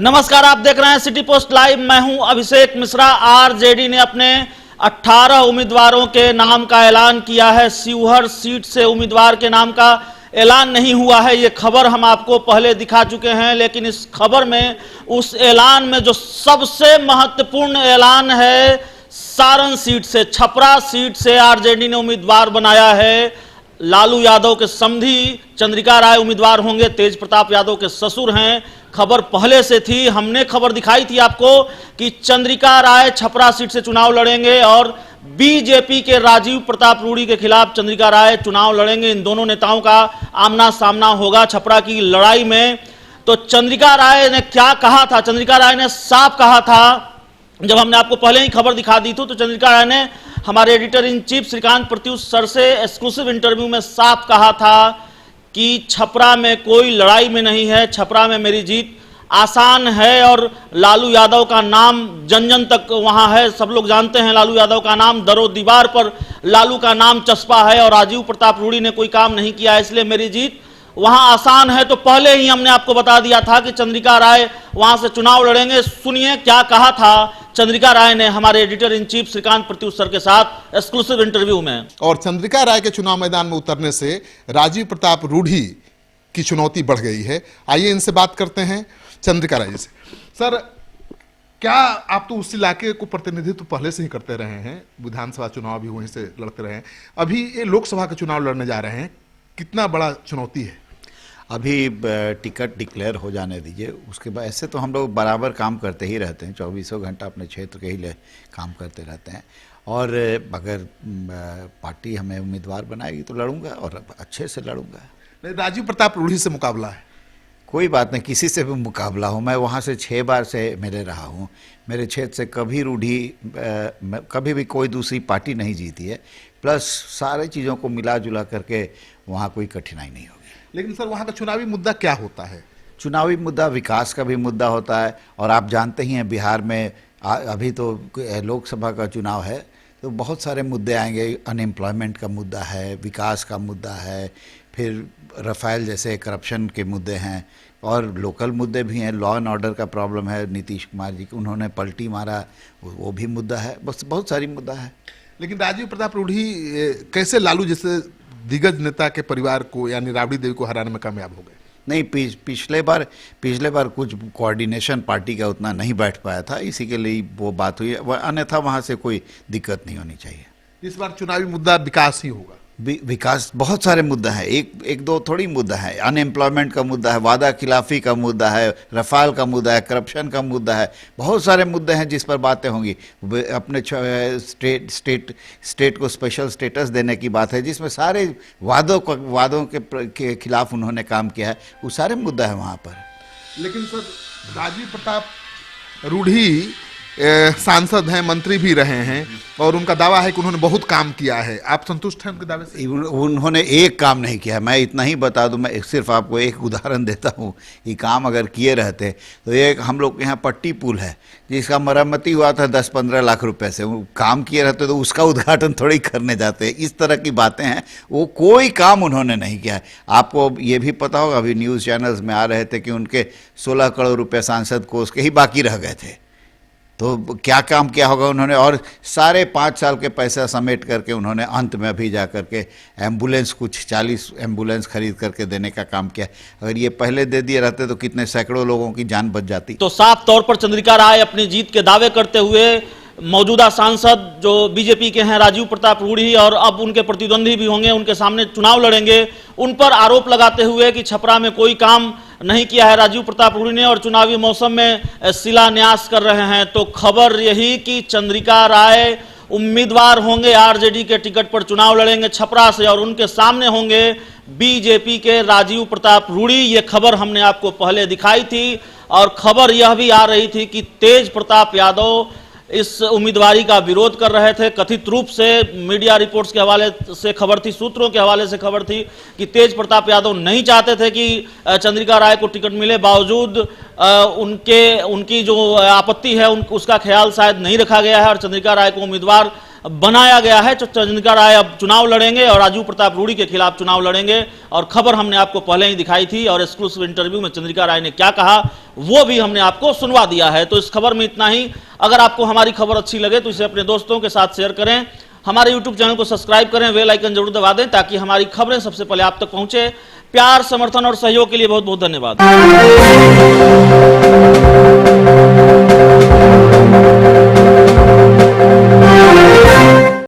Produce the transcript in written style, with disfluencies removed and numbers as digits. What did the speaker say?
नमस्कार, आप देख रहे हैं सिटी पोस्ट लाइव। मैं हूं अभिषेक मिश्रा। आरजेडी ने अपने 18 उम्मीदवारों के नाम का ऐलान किया है। शिवहर सीट से उम्मीदवार के नाम का ऐलान नहीं हुआ है। ये खबर हम आपको पहले दिखा चुके हैं, लेकिन इस खबर में, उस ऐलान में जो सबसे महत्वपूर्ण ऐलान है, सारण सीट से, छपरा सीट से आरजेडी ने उम्मीदवार बनाया है। लालू यादव के समधी चंद्रिका राय उम्मीदवार होंगे। तेज प्रताप यादव के ससुर हैं। खबर पहले से थी, हमने खबर दिखाई थी आपको कि चंद्रिका राय छपरा सीट से चुनाव लड़ेंगे और बीजेपी के राजीव प्रताप रूडी के खिलाफ चंद्रिका राय चुनाव लड़ेंगे। इन दोनों नेताओं का आमना सामना होगा छपरा की लड़ाई में। तो चंद्रिका राय ने क्या कहा था? चंद्रिका राय ने साफ कहा था, जब हमने आपको पहले ही खबर दिखा दी थी, तो चंद्रिका राय ने हमारे editor in chief Shrikant Pratyush sir से एक्सक्लूसिव इंटरव्यू में साफ कहा था कि छपरा में कोई लड़ाई में नहीं है, छपरा में मेरी जीत आसान है। और लालू यादव का नाम जन जन तक वहां है, सब लोग जानते हैं लालू यादव का नाम, दरो दीवार पर लालू का नाम चस्पा है। और राजीव प्रताप रूडी ने कोई काम नहीं किया, इसलिए मेरी जीत वहां आसान है। तो पहले ही हमने आपको बता दिया था कि चंद्रिका राय वहां से चुनाव लड़ेंगे। सुनिए क्या कहा था चंद्रिका राय ने हमारे editor in chief Shrikant Pratyush sir के साथ एक्सक्लूसिव इंटरव्यू में। और चंद्रिका राय के चुनाव मैदान में उतरने से राजीव प्रताप रूडी की चुनौती बढ़ गई है। आइए इनसे बात करते हैं, चंद्रिका राय जी से। सर, क्या आप तो उस इलाके को प्रतिनिधित्व पहले से ही करते रहे हैं, विधानसभा चुनाव भी वहीं से लड़ते रहे हैं, अभी ये लोकसभा के चुनाव लड़ने जा रहे हैं, कितना बड़ा चुनौती है? अभी टिकट डिक्लेयर हो जाने दीजिए, उसके बाद। ऐसे तो हम लोग बराबर काम करते ही रहते हैं, 24 घंटा अपने क्षेत्र के ही काम करते रहते हैं। और अगर पार्टी हमें उम्मीदवार बनाएगी तो लड़ूंगा, और अच्छे से लड़ूंगा। नहीं, राजीव प्रताप रूडी से मुकाबला है? कोई बात नहीं, किसी से भी मुकाबला हो। मैं वहाँ से 6 बार से मिले रहा हूँ। मेरे क्षेत्र से कभी रूडी कभी भी कोई दूसरी पार्टी नहीं जीती है। प्लस सारे चीज़ों को मिला जुला करके वहाँ कोई कठिनाई नहीं होगी। लेकिन सर, वहाँ का चुनावी मुद्दा क्या होता है? चुनावी मुद्दा विकास का भी मुद्दा होता है। और आप जानते ही हैं, बिहार में अभी तो लोकसभा का चुनाव है, तो बहुत सारे मुद्दे आएंगे। अनएम्प्लॉयमेंट का मुद्दा है, विकास का मुद्दा है, फिर रफाइल जैसे करप्शन के मुद्दे हैं, और लोकल मुद्दे भी हैं। लॉ एंड ऑर्डर का प्रॉब्लम है, नीतीश कुमार जी उन्होंने पलटी मारा, वो भी मुद्दा है। बस बहुत सारी मुद्दा है। लेकिन राजीव प्रताप रूडी कैसे लालू जैसे दिग्गज नेता के परिवार को, यानी राबड़ी देवी को हराने में कामयाब हो गए? नहीं, पिछले बार कुछ कोऑर्डिनेशन पार्टी का उतना नहीं बैठ पाया था, इसी के लिए वो बात हुई। अन्यथा वहाँ से कोई दिक्कत नहीं होनी चाहिए। इस बार चुनावी मुद्दा विकास ही होगा। विकास, बहुत सारे मुद्दा है, एक दो थोड़ी मुद्दा है। अनएम्प्लॉयमेंट का मुद्दा है, वादा खिलाफी का मुद्दा है, रफाल का मुद्दा है, करप्शन का मुद्दा है, बहुत सारे मुद्दे हैं जिस पर बातें होंगी। अपने स्टेट को स्पेशल स्टेटस देने की बात है, जिसमें सारे वादों के खिलाफ उन्होंने काम किया है। वो सारे मुद्दा है वहाँ पर। लेकिन सर, राजीव प्रताप रूडी सांसद हैं, मंत्री भी रहे हैं, और उनका दावा है कि उन्होंने बहुत काम किया है। आप संतुष्ट हैं उनके दावे से? उन्होंने एक काम नहीं किया। मैं इतना ही बता दूं, मैं सिर्फ आपको एक उदाहरण देता हूं कि काम अगर किए रहते तो एक हम लोग के यहाँ पट्टी पुल है, जिसका मरम्मती हुआ था 10-15 लाख रुपए से। वो काम किए रहते तो उसका उद्घाटन थोड़ी करने जाते। इस तरह की बातें हैं। वो कोई काम उन्होंने नहीं किया है। आपको ये भी पता होगा, अभी न्यूज़ चैनल्स में आ रहे थे कि उनके 16 करोड़ रुपये सांसद कोष के ही बाकी रह गए थे। तो क्या काम किया होगा उन्होंने? और सारे 5 साल के पैसा समेट करके उन्होंने अंत में अभी जा करके एम्बुलेंस, कुछ 40 एम्बुलेंस खरीद करके देने का काम किया। अगर ये पहले दे दिए रहते तो कितने सैकड़ों लोगों की जान बच जाती। तो साफ तौर पर चंद्रिका राय अपनी जीत के दावे करते हुए मौजूदा सांसद जो बीजेपी के हैं राजीव प्रताप रूडी, और अब उनके प्रतिद्वंदी भी होंगे, उनके सामने चुनाव लड़ेंगे, उन पर आरोप लगाते हुए कि छपरा में कोई काम नहीं किया है राजीव प्रताप रूडी ने, और चुनावी मौसम में शिलान्यास कर रहे हैं। तो खबर यही कि चंद्रिका राय उम्मीदवार होंगे, आरजेडी के टिकट पर चुनाव लड़ेंगे छपरा से, और उनके सामने होंगे बीजेपी के राजीव प्रताप रूडी। ये खबर हमने आपको पहले दिखाई थी। और खबर यह भी आ रही थी कि तेज प्रताप यादव इस उम्मीदवारी का विरोध कर रहे थे। कथित रूप से मीडिया रिपोर्ट्स के हवाले से खबर थी, सूत्रों के हवाले से खबर थी कि तेज प्रताप यादव नहीं चाहते थे कि चंद्रिका राय को टिकट मिले, बावजूद उनकी जो आपत्ति है उसका ख्याल शायद नहीं रखा गया है और चंद्रिका राय को उम्मीदवार बनाया गया है। तो चंद्रिका राय अब चुनाव लड़ेंगे और राजीव प्रताप रूडी के खिलाफ चुनाव लड़ेंगे। और खबर हमने आपको पहले ही दिखाई थी और एक्सक्लूसिव इंटरव्यू में चंद्रिका राय ने क्या कहा वो भी हमने आपको सुनवा दिया है। तो इस खबर में इतना ही। अगर आपको हमारी खबर अच्छी लगे तो इसे अपने दोस्तों के साथ शेयर करें, हमारे यूट्यूब चैनल को सब्सक्राइब करें, बेल आइकन जरूर दबा दें ताकि हमारी खबरें सबसे पहले आप तक पहुंचे। प्यार, समर्थन और सहयोग के लिए बहुत बहुत धन्यवाद।